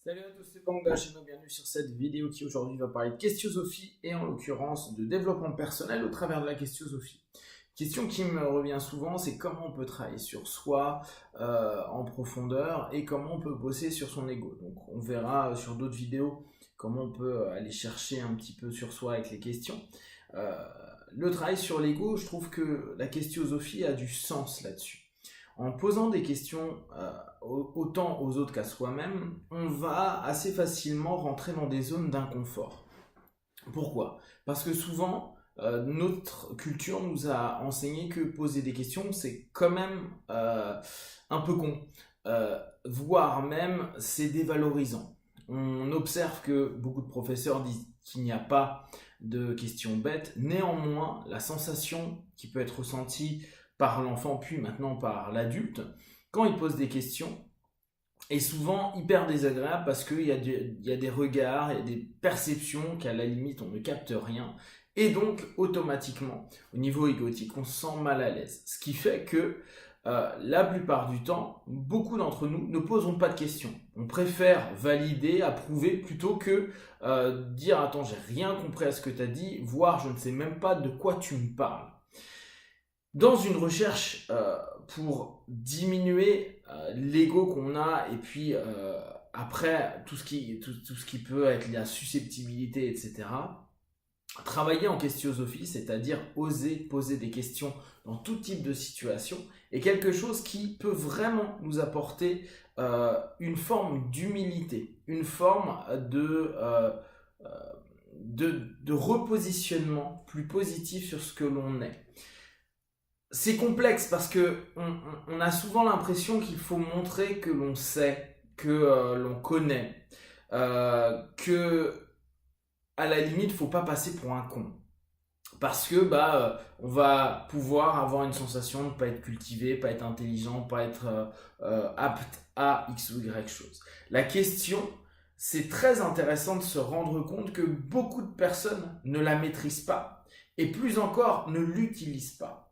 Salut à tous, c'est Bangda, bienvenue sur cette vidéo qui aujourd'hui va parler de questiosophie et en l'occurrence de développement personnel au travers de la questiosophie. Question qui me revient souvent, c'est comment on peut travailler sur soi en profondeur et comment on peut bosser sur son ego. Donc on verra sur d'autres vidéos comment on peut aller chercher un petit peu sur soi avec les questions. Le travail sur l'ego, je trouve que la questiosophie a du sens là-dessus. En posant des questions autant aux autres qu'à soi-même, on va assez facilement rentrer dans des zones d'inconfort. Pourquoi? Parce que souvent, notre culture nous a enseigné que poser des questions, c'est quand même un peu con, voire même c'est dévalorisant. On observe que beaucoup de professeurs disent qu'il n'y a pas de questions bêtes. Néanmoins, la sensation qui peut être ressentie par l'enfant puis maintenant par l'adulte, quand il pose des questions, est souvent hyper désagréable parce qu'il y a des regards, il y a des perceptions qu'à la limite on ne capte rien. Et donc automatiquement, au niveau égotique, on se sent mal à l'aise. Ce qui fait que la plupart du temps, beaucoup d'entre nous ne posons pas de questions. On préfère valider, approuver, plutôt que dire « Attends, j'ai rien compris à ce que tu as dit », voire « Je ne sais même pas de quoi tu me parles ». Dans une recherche pour diminuer l'ego qu'on a et puis après tout ce qui peut être la susceptibilité, etc., travailler en questiosophie, c'est-à-dire oser poser des questions dans tout type de situation, est quelque chose qui peut vraiment nous apporter une forme d'humilité, une forme de repositionnement plus positif sur ce que l'on est. C'est complexe parce que on a souvent l'impression qu'il faut montrer que l'on sait, que l'on connaît, que à la limite, faut pas passer pour un con. Parce que on va pouvoir avoir une sensation de ne pas être cultivé, pas être intelligent, pas être apte à X ou Y chose. La question, c'est très intéressant de se rendre compte que beaucoup de personnes ne la maîtrisent pas et plus encore ne l'utilisent pas.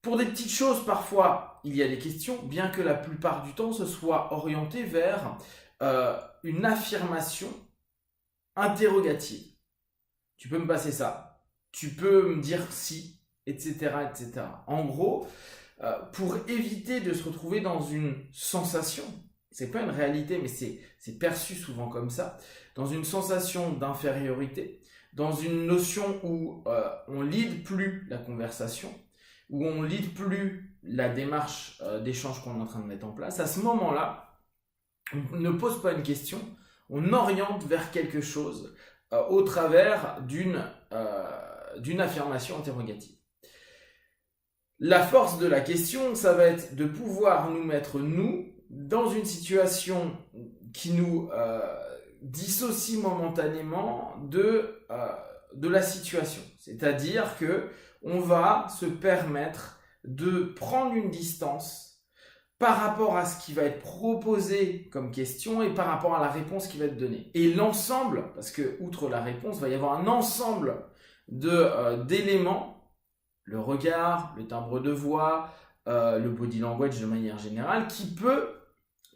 Pour des petites choses, parfois, il y a des questions, bien que la plupart du temps, ce soit orienté vers une affirmation interrogative. Tu peux me passer ça, tu peux me dire si, etc., etc. En gros, pour éviter de se retrouver dans une sensation, c'est pas une réalité, mais c'est perçu souvent comme ça, dans une sensation d'infériorité, dans une notion où on lead plus la conversation, où on ne lead plus la démarche d'échange qu'on est en train de mettre en place, à ce moment-là, on ne pose pas une question, on oriente vers quelque chose au travers d'une affirmation interrogative. La force de la question, ça va être de pouvoir nous mettre, nous, dans une situation qui nous dissocie momentanément de la situation. C'est-à-dire que on va se permettre de prendre une distance par rapport à ce qui va être proposé comme question et par rapport à la réponse qui va être donnée. Et l'ensemble, parce que outre la réponse, il va y avoir un ensemble d'éléments, le regard, le timbre de voix, le body language de manière générale, qui peut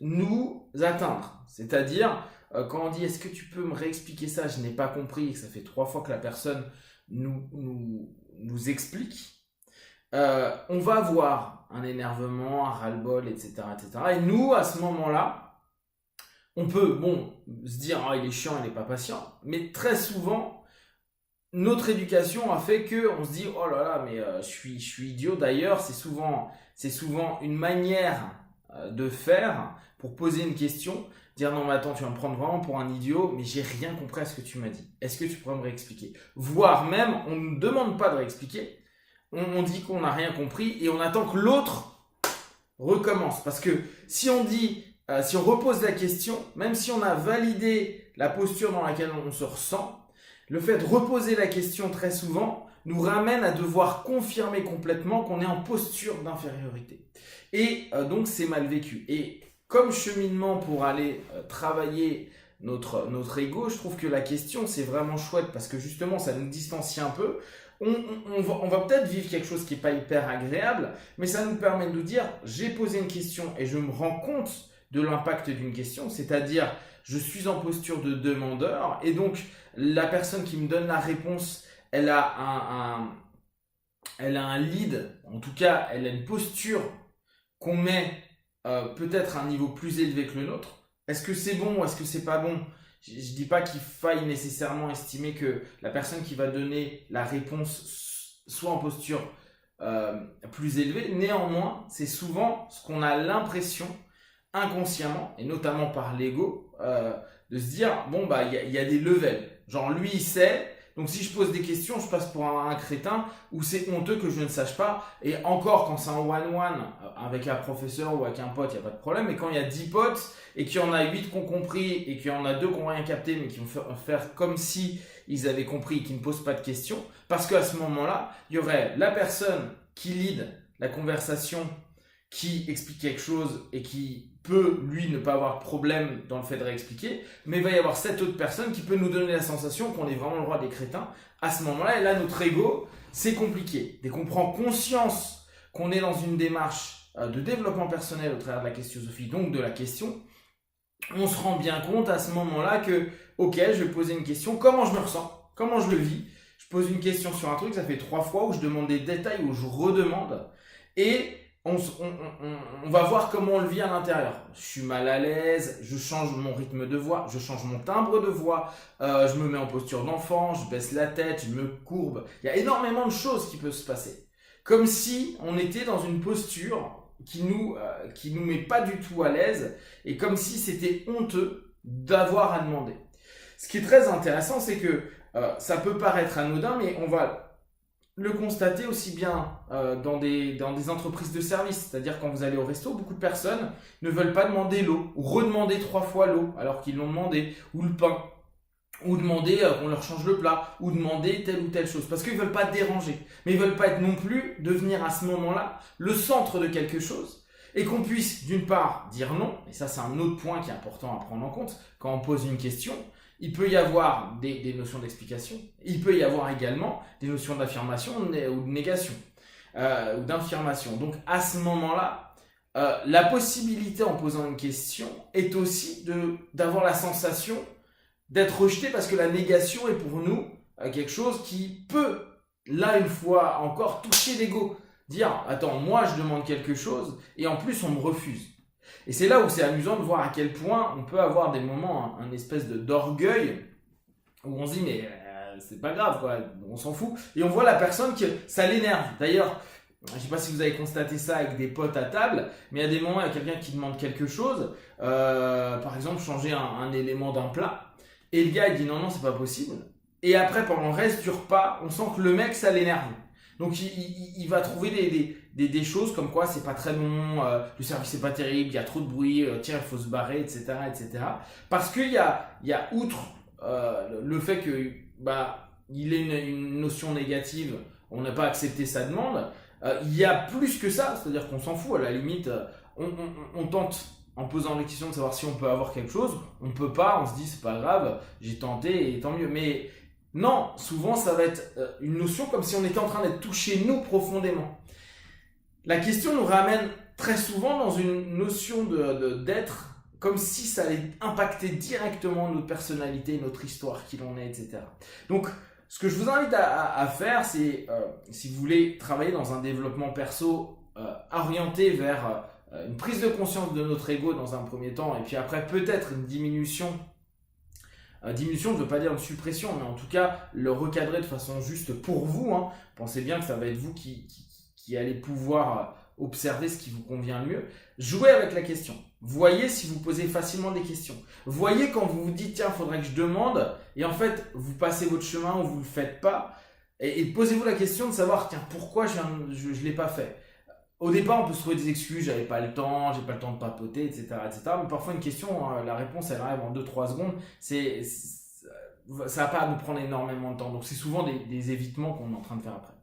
nous atteindre. C'est-à-dire, quand on dit « Est-ce que tu peux me réexpliquer ça? Je n'ai pas compris » et que ça fait 3 fois que la personne nous explique, on va avoir un énervement, un ras-le-bol, etc., etc. Et nous, à ce moment-là, on peut, se dire « Ah, il est chiant, il n'est pas patient », mais très souvent, notre éducation a fait que on se dit « Oh là là, mais je suis idiot ». D'ailleurs, c'est souvent une manière de faire pour poser une question, dire non mais attends, tu vas me prendre vraiment pour un idiot, mais j'ai rien compris à ce que tu m'as dit. Est-ce que tu pourrais me réexpliquer? Voire même, on ne demande pas de réexpliquer, on dit qu'on n'a rien compris et on attend que l'autre recommence. Parce que si on repose la question, même si on a validé la posture dans laquelle on se ressent, le fait de reposer la question très souvent nous ramène à devoir confirmer complètement qu'on est en posture d'infériorité. Et donc c'est mal vécu. Et comme cheminement pour aller travailler notre ego, je trouve que la question c'est vraiment chouette parce que justement ça nous distancie un peu. On va peut-être vivre quelque chose qui n'est pas hyper agréable, mais ça nous permet de nous dire j'ai posé une question et je me rends compte de l'impact d'une question, c'est-à-dire je suis en posture de demandeur et donc la personne qui me donne la réponse, elle a un lead, en tout cas elle a une posture qu'on met peut-être à un niveau plus élevé que le nôtre. Est-ce que c'est bon ou est-ce que c'est pas bon? Je ne dis pas qu'il faille nécessairement estimer que la personne qui va donner la réponse soit en posture plus élevée. Néanmoins, c'est souvent ce qu'on a l'impression inconsciemment, et notamment par l'ego, de se dire, bon, bah, il y a des levels. Genre, lui, il sait, donc si je pose des questions, je passe pour un crétin, ou c'est honteux que je ne sache pas. Et encore, quand c'est un one-one, avec un professeur ou avec un pote, il n'y a pas de problème. Mais quand il y a 10 potes, et qu'il y en a 8 qui ont compris, et qu'il y en a 2 qui n'ont rien capté, mais qui vont faire comme si ils avaient compris et qui ne posent pas de questions, parce qu'à ce moment-là, il y aurait la personne qui lead la conversation, qui explique quelque chose et qui peut, lui, ne pas avoir de problème dans le fait de réexpliquer, mais il va y avoir cette autre personne qui peut nous donner la sensation qu'on est vraiment le roi des crétins à ce moment-là. Et là, notre ego, c'est compliqué. Dès qu'on prend conscience qu'on est dans une démarche de développement personnel au travers de la questionnosophie, donc de la question, on se rend bien compte à ce moment-là que, ok, je vais poser une question, comment je me ressens, comment je le vis. Je pose une question sur un truc, ça fait 3 fois où je demande des détails, où je redemande, et on va voir comment on le vit à l'intérieur. Je suis mal à l'aise, je change mon rythme de voix, je change mon timbre de voix, je me mets en posture d'enfant, je baisse la tête, je me courbe. Il y a énormément de choses qui peuvent se passer. Comme si on était dans une posture qui nous met pas du tout à l'aise et comme si c'était honteux d'avoir à demander. Ce qui est très intéressant, c'est que ça peut paraître anodin, mais on va le constater aussi bien dans des entreprises de service. C'est-à-dire quand vous allez au resto, beaucoup de personnes ne veulent pas demander l'eau ou redemander 3 fois l'eau alors qu'ils l'ont demandé, ou le pain, ou demander qu'on leur change le plat, ou demander telle ou telle chose, parce qu'ils ne veulent pas déranger. Mais ils ne veulent pas être non plus devenir à ce moment-là le centre de quelque chose, et qu'on puisse d'une part dire non, et ça c'est un autre point qui est important à prendre en compte quand on pose une question. Il peut y avoir des notions d'explication, il peut y avoir également des notions d'affirmation ou de négation, ou d'infirmation. Donc à ce moment-là, la possibilité en posant une question est aussi d'avoir la sensation d'être rejeté, parce que la négation est pour nous quelque chose qui peut, là une fois encore, toucher l'ego. Dire, attends, moi je demande quelque chose et en plus on me refuse. Et c'est là où c'est amusant de voir à quel point on peut avoir des moments, un espèce d'orgueil, où on se dit, mais c'est pas grave, quoi, on s'en fout. Et on voit la personne que ça l'énerve. D'ailleurs, je sais pas si vous avez constaté ça avec des potes à table, mais il y a des moments, il y a quelqu'un qui demande quelque chose, par exemple, changer un élément d'un plat, et le gars il dit non, c'est pas possible. Et après, pendant le reste du repas, on sent que le mec, ça l'énerve. Donc il va trouver des choses comme quoi c'est pas très bon, le service est pas terrible, il y a trop de bruit, tiens il faut se barrer, etc. Parce qu'il y a outre le fait que il ait une notion négative, on n'a pas accepté sa demande, il y a plus que ça, c'est-à-dire qu'on s'en fout, à la limite, on tente en posant des questions de savoir si on peut avoir quelque chose, on peut pas, on se dit c'est pas grave, j'ai tenté et tant mieux. Mais non, souvent ça va être une notion comme si on était en train d'être touché nous profondément. La question nous ramène très souvent dans une notion d'être comme si ça allait impacter directement notre personnalité, notre histoire, qui l'on est, etc. Donc, ce que je vous invite à faire, c'est, si vous voulez travailler dans un développement perso orienté vers une prise de conscience de notre ego dans un premier temps, et puis après peut-être une diminution. Diminution ne veut pas dire une suppression, mais en tout cas le recadrer de façon juste pour vous. Pensez bien que ça va être vous qui allez pouvoir observer ce qui vous convient le mieux. Jouez avec la question. Voyez si vous posez facilement des questions. Voyez quand vous vous dites tiens, il faudrait que je demande, et en fait vous passez votre chemin ou vous ne le faites pas, et posez-vous la question de savoir tiens, pourquoi je ne l'ai pas fait. Au départ, on peut se trouver des excuses, j'avais pas le temps, j'ai pas le temps de papoter, etc. Mais parfois, une question, la réponse, elle arrive en 2-3 secondes. Ça va pas nous prendre énormément de temps. Donc, c'est souvent des évitements qu'on est en train de faire après.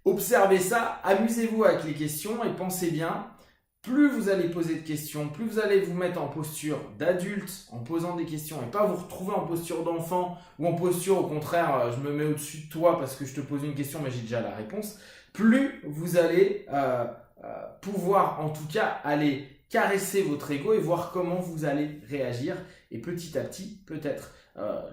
Observez ça, amusez-vous avec les questions et pensez bien, plus vous allez poser de questions, plus vous allez vous mettre en posture d'adulte en posant des questions et pas vous retrouver en posture d'enfant ou en posture, au contraire, je me mets au-dessus de toi parce que je te pose une question mais j'ai déjà la réponse. Plus vous allez pouvoir en tout cas aller caresser votre ego et voir comment vous allez réagir et petit à petit peut-être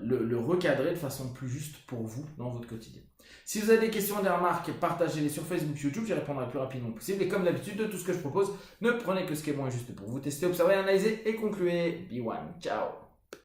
le recadrer de façon plus juste pour vous dans votre quotidien. Si vous avez des questions, des remarques, partagez-les sur Facebook, YouTube, j'y répondrai le plus rapidement possible. Et comme d'habitude, de tout ce que je propose, ne prenez que ce qui est bon et juste pour vous. Testez, observez, analysez et concluez. Be one. Ciao.